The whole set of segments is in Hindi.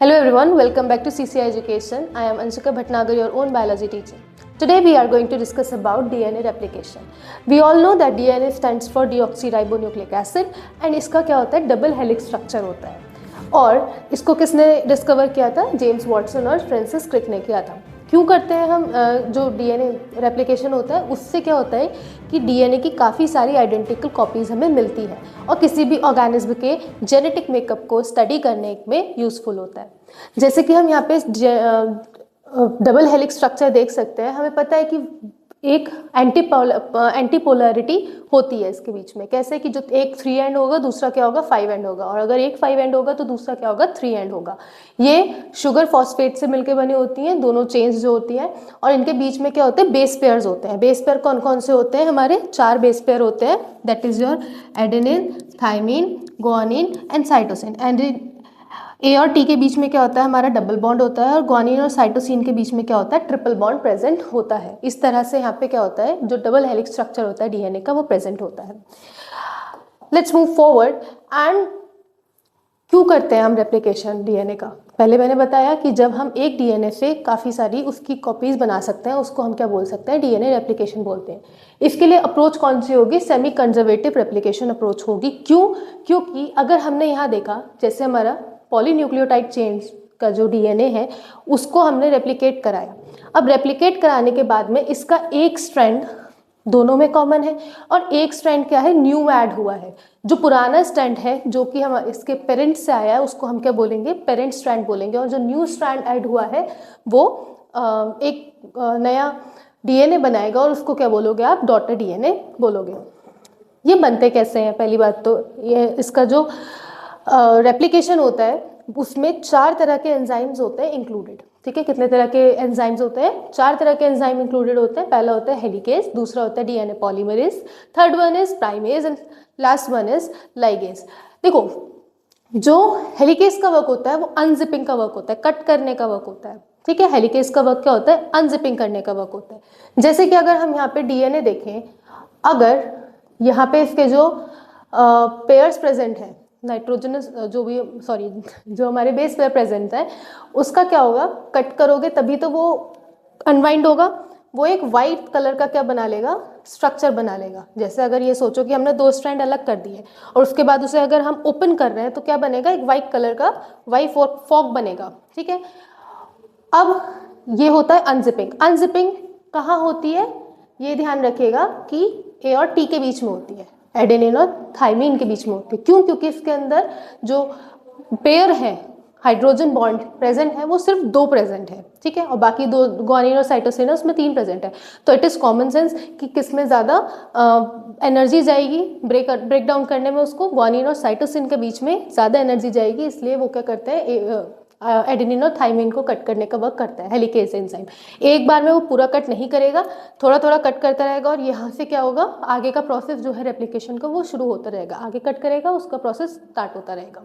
Hello everyone, welcome back to CCI Education. I am Anshika Bhatnagar, your own biology teacher. Today we are going to discuss about DNA replication. We all know that DNA stands for deoxyribonucleic acid and इसका क्या होता है, डबल हेलिक्स स्ट्रक्चर होता है और इसको किसने डिस्कवर किया था? जेम्स वाटसन और फ्रांसिस क्रिक ने किया था। क्यों करते हैं हम? जो डीएनए रेप्लिकेशन होता है उससे क्या होता है कि डीएनए की काफ़ी सारी आइडेंटिकल कॉपीज़ हमें मिलती है और किसी भी ऑर्गेनिज्म के जेनेटिक मेकअप को स्टडी करने में यूज़फुल होता है। जैसे कि हम यहाँ पे डबल हेलिक्स स्ट्रक्चर देख सकते हैं। हमें पता है कि एक एंटीपोलैरिटी होती है इसके बीच में। कैसे कि जो एक 3 एंड होगा दूसरा क्या होगा 5 एंड होगा, और अगर एक 5 एंड होगा तो दूसरा क्या होगा 3 एंड होगा। ये शुगर फॉस्फेट से मिलकर बनी होती हैं दोनों चेन्स जो होती हैं, और इनके बीच में क्या होते हैं, बेस पेयर्स होते हैं। बेस पेयर कौन कौन से होते हैं? हमारे 4 बेस पेयर होते हैं, that is your adenine, thymine, guanine and cytosine. And A और टी के बीच में क्या होता है, हमारा डबल बॉन्ड होता है, और गुआनिन और साइटोसिन के बीच में क्या होता है, ट्रिपल बॉन्ड प्रेजेंट होता है। इस तरह से यहाँ पे क्या होता है, जो डबल हेलिक्स स्ट्रक्चर होता है डीएनए का वो प्रेजेंट होता है। Let's move forward. एंड क्यों करते हैं हम रेप्लिकेशन डीएनए का? पहले मैंने बताया कि जब हम एक डीएनए से काफ़ी सारी उसकी कॉपीज बना सकते हैं उसको हम क्या बोल सकते हैं, डीएनए रेप्लिकेशन बोलते हैं। इसके लिए अप्रोच कौन सी होगी? सेमी कंजर्वेटिव रेप्लिकेशन अप्रोच होगी। क्यों? क्योंकि अगर हमने यहाँ देखा, जैसे हमारा पॉलीन्यूक्लियोटाइड चेन्स का जो डीएनए है उसको हमने रेप्लिकेट कराया। अब रेप्लिकेट कराने के बाद में इसका एक स्ट्रैंड दोनों में कॉमन है और एक स्ट्रैंड क्या है, न्यू ऐड हुआ है। जो पुराना स्ट्रैंड है जो कि हम इसके पेरेंट से आया है उसको हम क्या बोलेंगे, पेरेंट स्ट्रैंड बोलेंगे, और जो न्यू स्ट्रैंड ऐड हुआ है वो एक नया डीएनए बनाएगा और उसको क्या बोलोगे आप, डॉटर डीएनए बोलोगे। ये बनते कैसे हैं? पहली बात तो ये इसका जो रेप्लिकेशन होता है उसमें 4 तरह के एंजाइम्स होते हैं इंक्लूडेड। ठीक है, कितने तरह के एंजाइम्स होते हैं? 4 तरह के एंजाइम इंक्लूडेड होते हैं। पहला होता है हेलिकेज, दूसरा होता है DNA polymerase, third one is primase and last one is ligase. देखो, जो हेलिकेज का वर्क होता है वो अनजिपिंग का वर्क होता है, कट करने का वर्क होता है। ठीक है, हेलिकेज का वर्क क्या होता है, अनजिपिंग करने का वर्क होता है। जैसे कि अगर हम यहाँ पे डीएनए देखें, अगर यहाँ पे इसके जो पेयर्स प्रेजेंट है, नाइट्रोजनस जो हमारे बेस पेयर प्रेजेंट है उसका क्या होगा, कट करोगे तभी तो वो अनवाइंड होगा, वो एक वाइट कलर का क्या बना लेगा, स्ट्रक्चर बना लेगा। जैसे अगर ये सोचो कि हमने 2 स्ट्रैंड अलग कर दिए और उसके बाद उसे अगर हम ओपन कर रहे हैं तो क्या बनेगा, एक वाइट कलर का वाइट फॉग बनेगा। ठीक है, अब ये होता है अनजिपिंग। अनजिपिंग कहाँ होती है, ये ध्यान रखिएगा कि ए और टी के बीच में होती है, एडेनिन और थाइमिन के बीच में होती है। क्यों? क्योंकि इसके अंदर जो पेयर है, हाइड्रोजन बॉन्ड प्रेजेंट है, वो सिर्फ 2 प्रेजेंट है। ठीक है, और बाकी 2 गुआनिन और साइटोसिन है उसमें 3 प्रेजेंट है। तो इट इज़ कॉमन सेंस कि किसमें ज़्यादा एनर्जी जाएगी ब्रेक डाउन करने में, उसको गुआनिन और साइटोसिन के बीच में ज़्यादा एनर्जी जाएगी, इसलिए वो क्या करते हैं, एडेनिन और थाइमिन को कट करने का वर्क करता है हेलिकेज एंजाइम। एक बार में वो पूरा कट नहीं करेगा, थोड़ा थोड़ा कट करता रहेगा, और यहाँ से क्या होगा, आगे का प्रोसेस जो है रेप्लिकेशन का वो शुरू होता रहेगा। आगे कट करेगा, उसका प्रोसेस स्टार्ट होता रहेगा।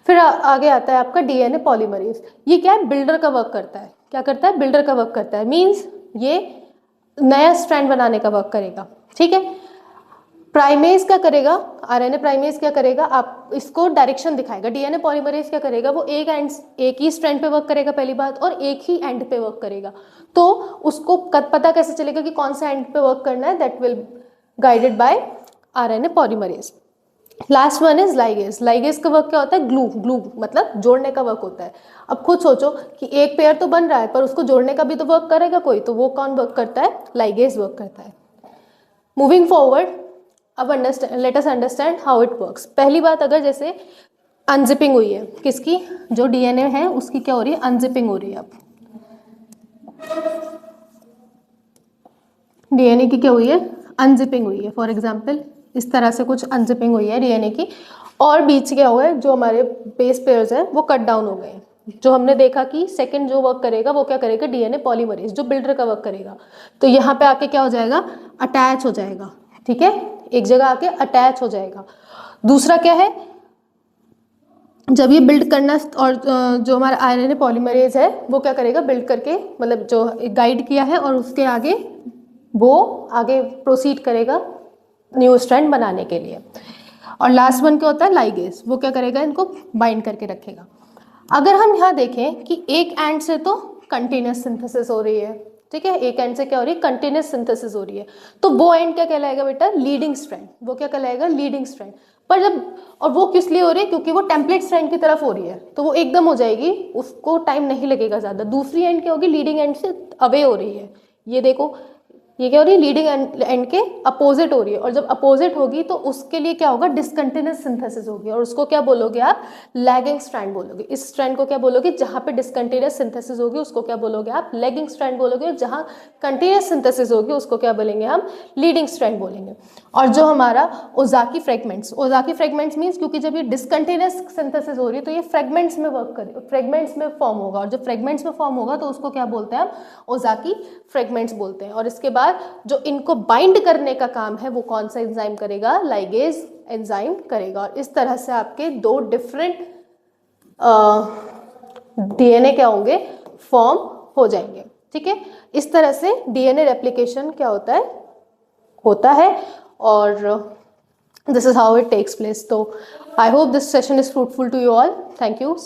फिर आगे आता है आपका डीएनए पॉलीमरेज। ये क्या है, बिल्डर का वर्क करता है। क्या करता है, बिल्डर का वर्क करता है। मीन्स ये नया स्ट्रैंड बनाने का वर्क करेगा। ठीक है, प्राइमेज क्या करेगा, आरएनए प्राइमेज क्या करेगा, आप इसको डायरेक्शन दिखाएगा। डीएनए पॉलीमरेज क्या करेगा, वो एक ही स्ट्रैंड पे वर्क करेगा पहली बात, और एक ही एंड पे वर्क करेगा। तो उसको पता कैसे चलेगा कि कौन सा एंड पे वर्क करना है, that will guided by RNA polymerase. Last one is ligase. Ligase का वर्क क्या होता है, ग्लू मतलब जोड़ने का वर्क होता है। अब खुद सोचो कि एक पेयर तो बन रहा है पर उसको जोड़ने का भी तो वर्क करेगा कोई, तो वो कौन वर्क करता है, लाइगेज वर्क करता है। मूविंग फॉरवर्ड, अब let us understand how it works. पहली बात, अगर जैसे अनजिपिंग हुई है किसकी, जो डीएनए है उसकी क्या हो रही है, अनजिपिंग हो रही है। अब डीएनए की क्या हुई है, अनजिपिंग हुई है। फॉर एग्जांपल इस तरह से कुछ अनजिपिंग हुई है डीएनए की, और बीच क्या हुआ है, जो हमारे बेस पेयर्स हैं वो कट डाउन हो गए। जो हमने देखा कि सेकंड जो वर्क करेगा वो क्या करेगा, डीएनए पॉलीमरेज जो बिल्डर का वर्क करेगा। तो यहाँ पे आके क्या हो जाएगा, अटैच हो जाएगा। ठीक है, एक जगह आके अटैच हो जाएगा। दूसरा क्या है, जब ये बिल्ड करना, और जो हमारा आरएनए पॉलीमरेज है वो क्या करेगा, बिल्ड करके मतलब जो गाइड किया है और उसके आगे वो आगे प्रोसीड करेगा न्यू स्ट्रैंड बनाने के लिए। और लास्ट वन क्या होता है, लाइगेज, वो क्या करेगा, इनको बाइंड करके रखेगा। अगर हम यहाँ देखें कि एक एंड से तो कंटिन्यूस सिंथेसिस हो रही है, ठीक है, एक एंड से क्या हो रही है, कंटिन्यूस सिंथेसिस हो रही है, तो वो एंड क्या कहलाएगा बेटा, लीडिंग स्ट्रैंड। वो क्या कहलाएगा, लीडिंग स्ट्रैंड। पर जब, और वो किस लिए हो रही है, क्योंकि वो टेम्पलेट स्ट्रैंड की तरफ हो रही है, तो वो एकदम हो जाएगी, उसको टाइम नहीं लगेगा ज़्यादा। दूसरी एंड क्या होगी, लीडिंग एंड से अवे हो रही है, ये देखो, ये क्या हो रही है, लीडिंग एंड के अपोजिट हो रही है, और जब अपोजिट होगी तो उसके लिए क्या होगा, डिसकंटिन्यूस सिंथेसिस होगी, और उसको क्या बोलोगे आप, लैगिंग स्ट्रैंड बोलोगे। इस स्ट्रैंड को क्या बोलोगे, जहाँ पे डिसकंटिन्यूस सिंथेसिस होगी उसको क्या बोलोगे आप, लैगिंग स्ट्रैंड बोलोगे, और जहाँ कंटिन्यूस सिंथेसिस होगी उसको क्या बोलेंगे हम, लीडिंग स्ट्रैंड बोलेंगे। और जो हमारा ओजाकी फ्रेगमेंट्स मीन्स, क्योंकि जब ये डिसकंटिन्यूस सिंथेसिस हो रही है तो ये फ्रेगमेंट्स में वर्क करे, फ्रेगमेंट्स में फॉर्म होगा, और जब फ्रेगमेंट्स में फॉर्म होगा तो उसको क्या बोलते हैं हम, ओजाकी फ्रेगमेंट्स बोलते हैं। और इसके बाद जो इनको बाइंड करने का काम है वो कौन सा एंजाइम करेगा, लाइगेज एंजाइम करेगा। और इस तरह से आपके दो डिफरेंट डीएनए क्या होंगे, फॉर्म हो जाएंगे, ठीक है। इस तरह से डीएनए रेप्लिकेशन क्या होता है और this is how it takes place. तो I hope this session is fruitful to you all, thank you.